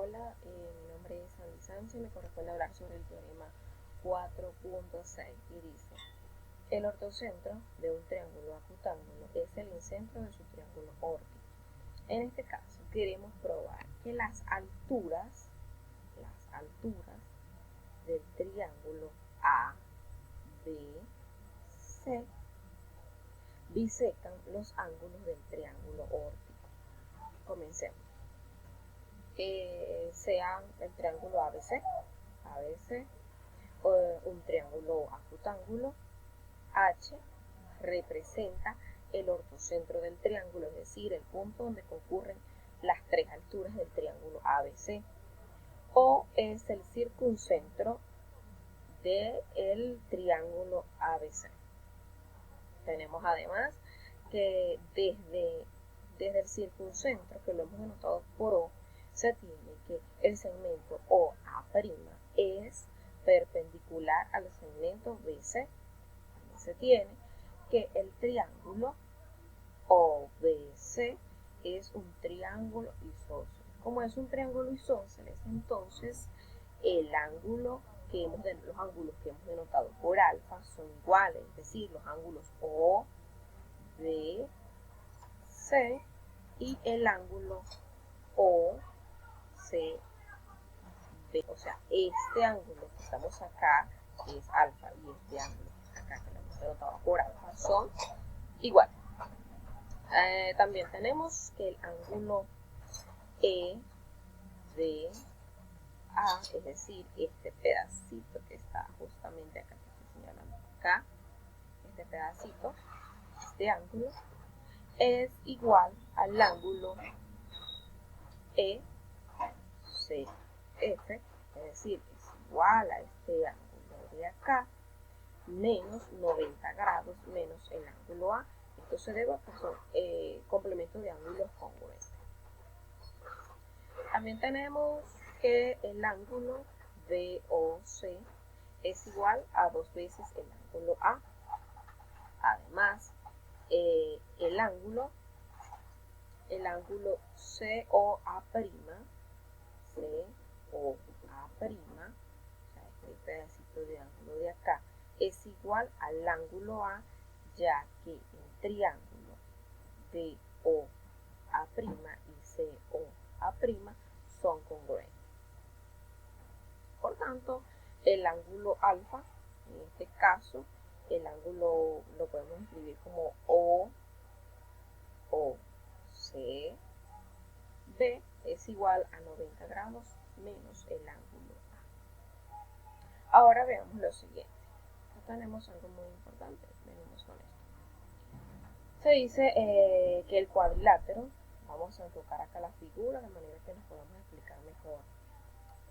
Hola, mi nombre es Sandy Sánchez y me corresponde hablar sobre el teorema 4.6 y dice: el ortocentro de un triángulo acutángulo es el incentro de su triángulo órtico. En este caso queremos probar que las alturas del triángulo A, B, C bisecan los ángulos del triángulo órtico. Comencemos. Sean el triángulo ABC, un triángulo acutángulo. H representa el ortocentro del triángulo, es decir, el punto donde concurren las tres alturas del triángulo ABC. O es el circuncentro del triángulo ABC. Tenemos además que desde el circuncentro, que lo hemos denotado por O, se tiene que el segmento OA' es perpendicular al segmento BC. También se tiene que el triángulo OBC es un triángulo isósceles. Como es un triángulo isósceles, entonces los ángulos que hemos denotado por alfa son iguales, es decir, los ángulos O, B, C y el ángulo O, C, B. O sea, este ángulo que estamos acá, que es alfa, y este ángulo que acá, que lo hemos denotado por alfa, son iguales. También tenemos que el ángulo EDA, es decir, este pedacito que está justamente acá, que estoy señalando acá, este pedacito, este ángulo, es igual al ángulo ECF, es decir, es igual a este ángulo de acá, menos 90 grados menos el ángulo A. Esto se debe a que son complementos de ángulos congruentes. También tenemos que el ángulo BOC es igual a 2 veces el ángulo A. Además, el ángulo COA', o sea, este pedacito de ángulo de acá, es igual al ángulo A, ya que el triángulo BOA' y COA' son congruentes. Por tanto, el ángulo alfa, en este caso, el ángulo lo podemos escribir como OC, B es igual a 90 grados menos el ángulo A. Ahora veamos lo siguiente. Acá tenemos algo muy importante. Venimos con esto. Se dice que el cuadrilátero, vamos a enfocar acá la figura de manera que nos podamos explicar mejor.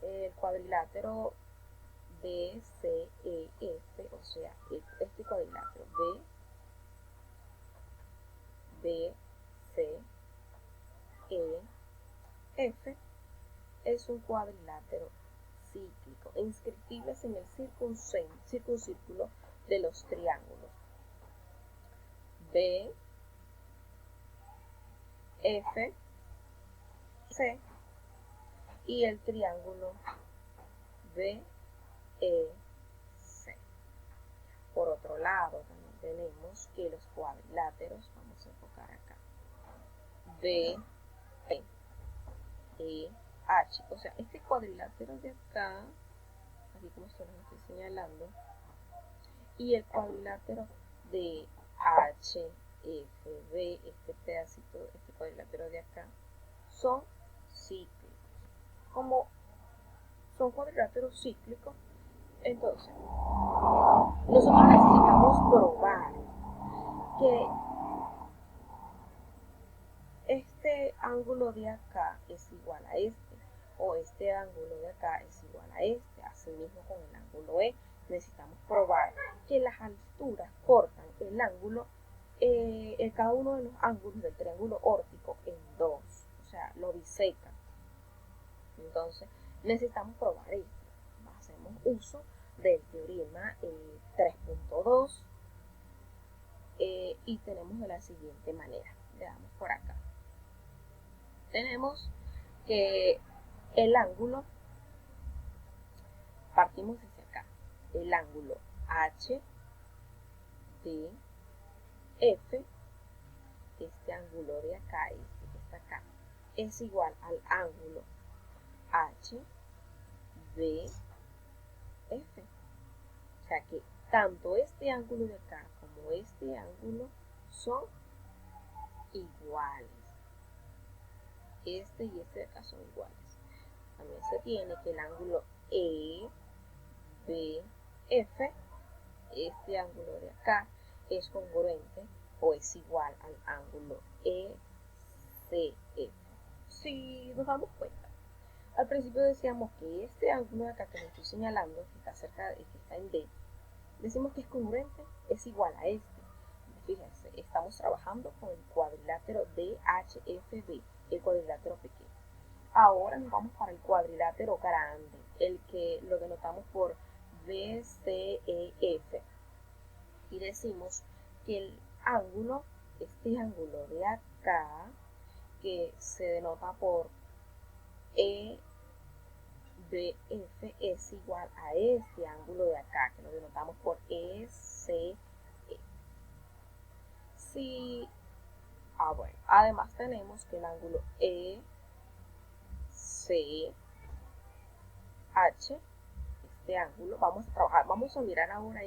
El cuadrilátero BCEF, o sea, este cuadrilátero BCEF es un cuadrilátero cíclico, inscriptibles en el circuncírculo de los triángulos B, F, C y el triángulo B, E, C. Por otro lado, también tenemos que los cuadriláteros, vamos a enfocar acá, B, E, E, H, o sea, este cuadrilátero de acá, así como se lo estoy señalando, y el cuadrilátero de H, F, B, este pedacito, este cuadrilátero de acá, son cíclicos. Como son cuadriláteros cíclicos, entonces nosotros necesitamos probar que este ángulo de acá es igual a este, o este ángulo de acá es igual a este. Asimismo, con el ángulo E, necesitamos probar que las alturas cortan el ángulo, cada uno de los ángulos del triángulo órtico en dos, o sea, lo bisecan. Entonces, necesitamos probar esto. Hacemos uso del teorema 3.2 y tenemos de la siguiente manera. Le damos por acá. Tenemos que El ángulo, partimos desde acá, el ángulo HDF, este ángulo de acá, este que está acá, es igual al ángulo HDF. O sea que tanto este ángulo de acá como este ángulo son iguales. Este y este de acá son iguales. También se tiene que el ángulo EBF, este ángulo de acá, es congruente o es igual al ángulo ECF. Si nos damos cuenta, al principio decíamos que este ángulo de acá que me estoy señalando, que está cerca, que está en D, decimos que es congruente, es igual a este. Fíjense, estamos trabajando con el cuadrilátero DHFB, el cuadrilátero pequeño. Ahora nos vamos para el cuadrilátero grande, el que lo denotamos por BCEF. Y decimos que el ángulo, este ángulo de acá, que se denota por EBF, es igual a este ángulo de acá, que lo denotamos por ECE. Bueno, además tenemos que el ángulo ECH, este ángulo, vamos a trabajar, vamos a mirar ahora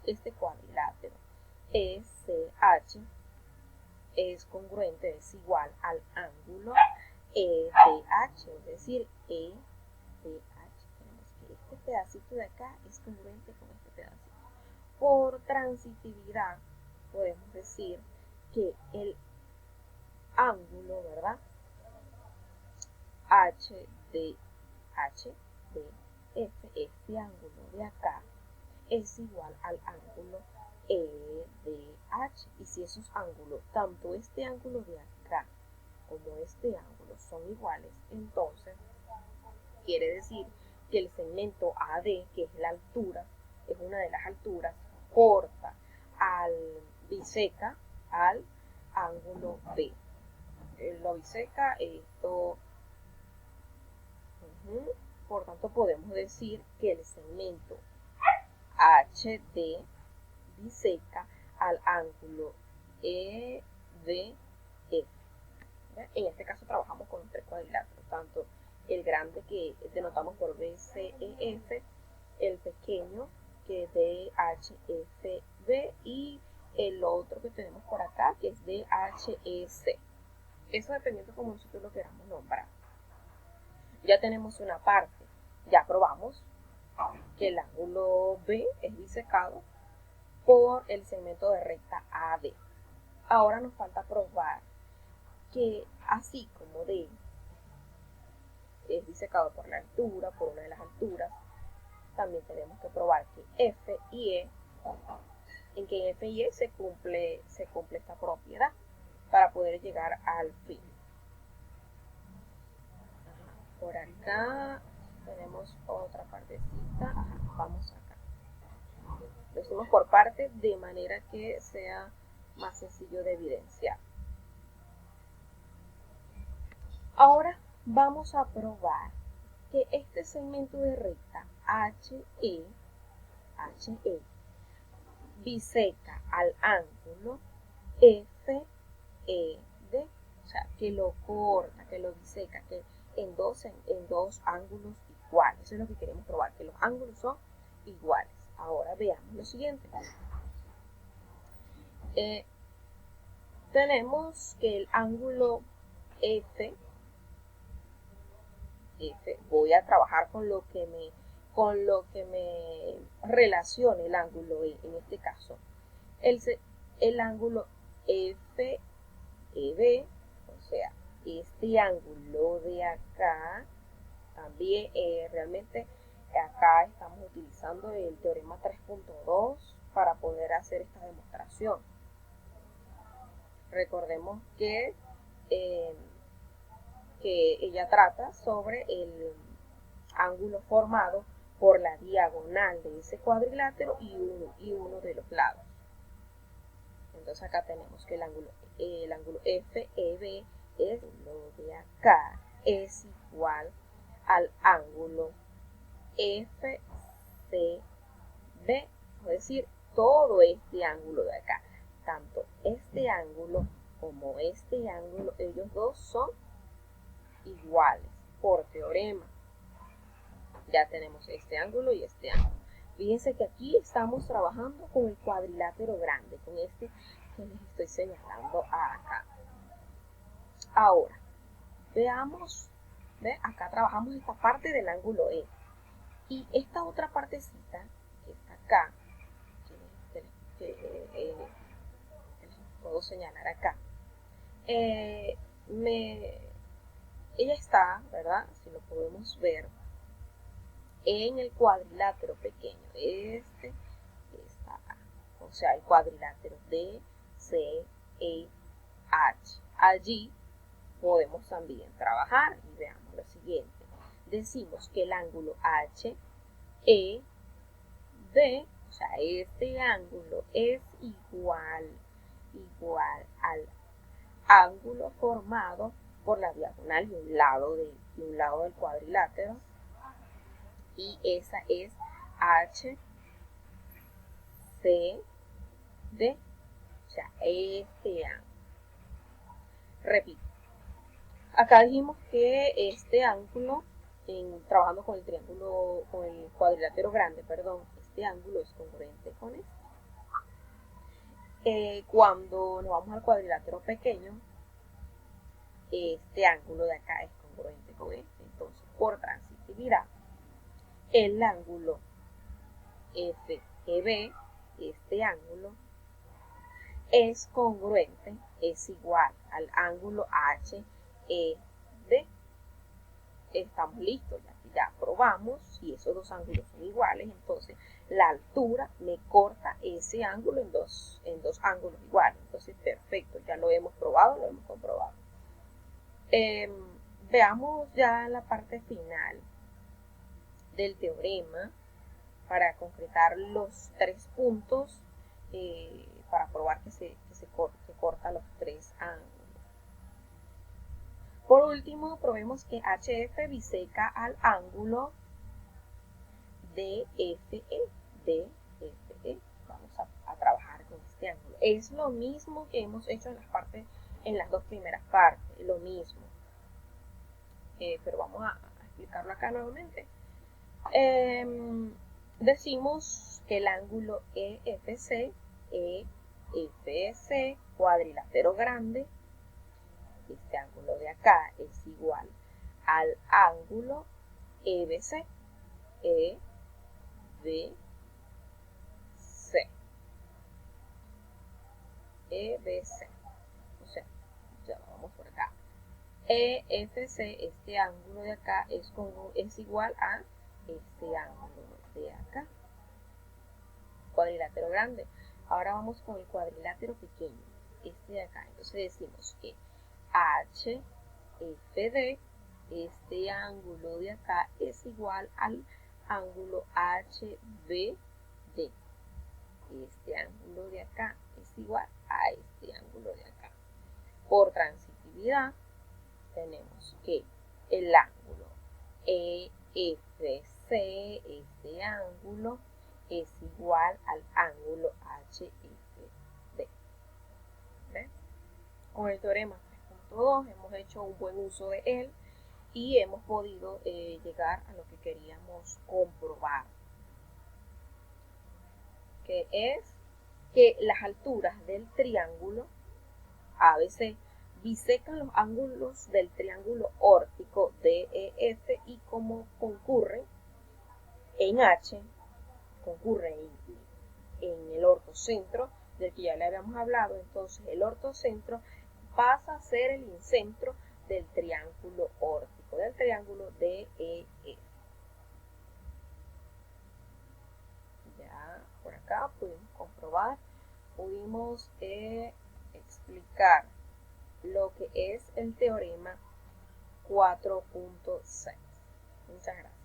este cuadrilátero. ECH es congruente, es igual al ángulo EDH, es decir, EDH. Tenemos que este pedacito de acá es congruente con este pedacito. Por transitividad, podemos decir que el ángulo, ¿verdad? HDF, este ángulo de acá, es igual al ángulo EDH. Y si esos ángulos, tanto este ángulo de acá como este ángulo, son iguales, entonces quiere decir que el segmento AD, que es la altura, es una de las alturas, corta biseca al ángulo B. Lo biseca esto. Por tanto, podemos decir que el segmento HD biseca al ángulo EDF. En este caso trabajamos con los tres cuadriláteros, tanto el grande que denotamos por BCEF, el pequeño que es DHFB y el otro que tenemos por acá que es DHEC. Eso dependiendo como nosotros lo queramos nombrar. Ya tenemos una parte, ya probamos que el ángulo B es bisecado por el segmento de recta AD. Ahora nos falta probar que así como D es disecado por la altura, por una de las alturas, también tenemos que probar que F y E, en que en F y E se cumple esta propiedad para poder llegar al fin. Por acá tenemos otra partecita. Vamos acá. Lo hicimos por parte de manera que sea más sencillo de evidenciar. Ahora vamos a probar que este segmento de recta HE biseca al ángulo FED, o sea, que lo corta, que lo biseca, que en dos ángulos iguales. Eso es lo que queremos probar, que los ángulos son iguales. Ahora veamos lo siguiente. Tenemos que el ángulo F, voy a trabajar con lo que me relacione el ángulo E, en este caso. El ángulo FEB, o sea, este ángulo de acá, también realmente acá estamos utilizando el teorema 3.2 para poder hacer esta demostración. Recordemos que ella trata sobre el ángulo formado por la diagonal de ese cuadrilátero y uno de los lados. Entonces acá tenemos que el ángulo FEB es lo de acá, es igual al ángulo FCB, es decir, todo este ángulo de acá, tanto este ángulo como este ángulo, ellos dos son iguales por teorema. Ya tenemos este ángulo y este ángulo. Fíjense que aquí estamos trabajando con el cuadrilátero grande, con este que les estoy señalando acá. Ahora, veamos, ¿ve? Acá trabajamos esta parte del ángulo E. Y esta otra partecita que está acá, que les puedo señalar acá, ella está, ¿verdad? Si lo podemos ver, en el cuadrilátero pequeño. Este está acá. O sea, el cuadrilátero D, C, E, H. Allí podemos también trabajar y veamos lo siguiente. Decimos que el ángulo H, E, D, o sea, este ángulo es igual al ángulo formado por la diagonal de un lado del cuadrilátero, y esa es H, C, D, o sea, este ángulo. Repito, acá dijimos que este ángulo, trabajando con el triángulo, con el cuadrilátero grande, perdón, este ángulo es congruente con este. Cuando nos vamos al cuadrilátero pequeño, este ángulo de acá es congruente con este. Entonces, por transitividad, el ángulo FEB, este ángulo, es congruente, es igual al ángulo HED. Estamos listos, ya probamos si esos dos ángulos son iguales, entonces la altura me corta ese ángulo en dos ángulos iguales. Entonces, perfecto, ya lo hemos probado, lo hemos comprobado. Veamos ya la parte final del teorema para concretar los 3 puntos para probar que corta los 3 ángulos. Por último, probemos que HF biseca al ángulo DFE. Vamos a trabajar con este ángulo. Es lo mismo que hemos hecho en las dos primeras partes, lo mismo. Pero vamos a explicarlo acá nuevamente. Decimos que el ángulo EFC, cuadrilátero grande, este ángulo de acá es igual al ángulo EBC, EBC. O sea, ya vamos por acá. EFC, este ángulo de acá es igual a este ángulo de acá, cuadrilátero grande. Ahora vamos con el cuadrilátero pequeño, este de acá. Entonces decimos que HFD, este ángulo de acá, es igual al ángulo HBD. Este ángulo de acá es igual a este ángulo de acá. Por transitividad, tenemos que el ángulo EFC, este ángulo, es igual al ángulo HFD. ¿Ven? Con el teorema 3.2 hemos hecho un buen uso de él y hemos podido llegar a lo que queríamos comprobar, que es que las alturas del triángulo ABC bisecan los ángulos del triángulo óptico DEF, y como concurren en H, concurren en el ortocentro del que ya le habíamos hablado, entonces el ortocentro pasa a ser el incentro del triángulo óptico, del triángulo DEF. Ya por acá pudimos comprobar, pudimos explicar lo que es el teorema 4.6. Muchas gracias.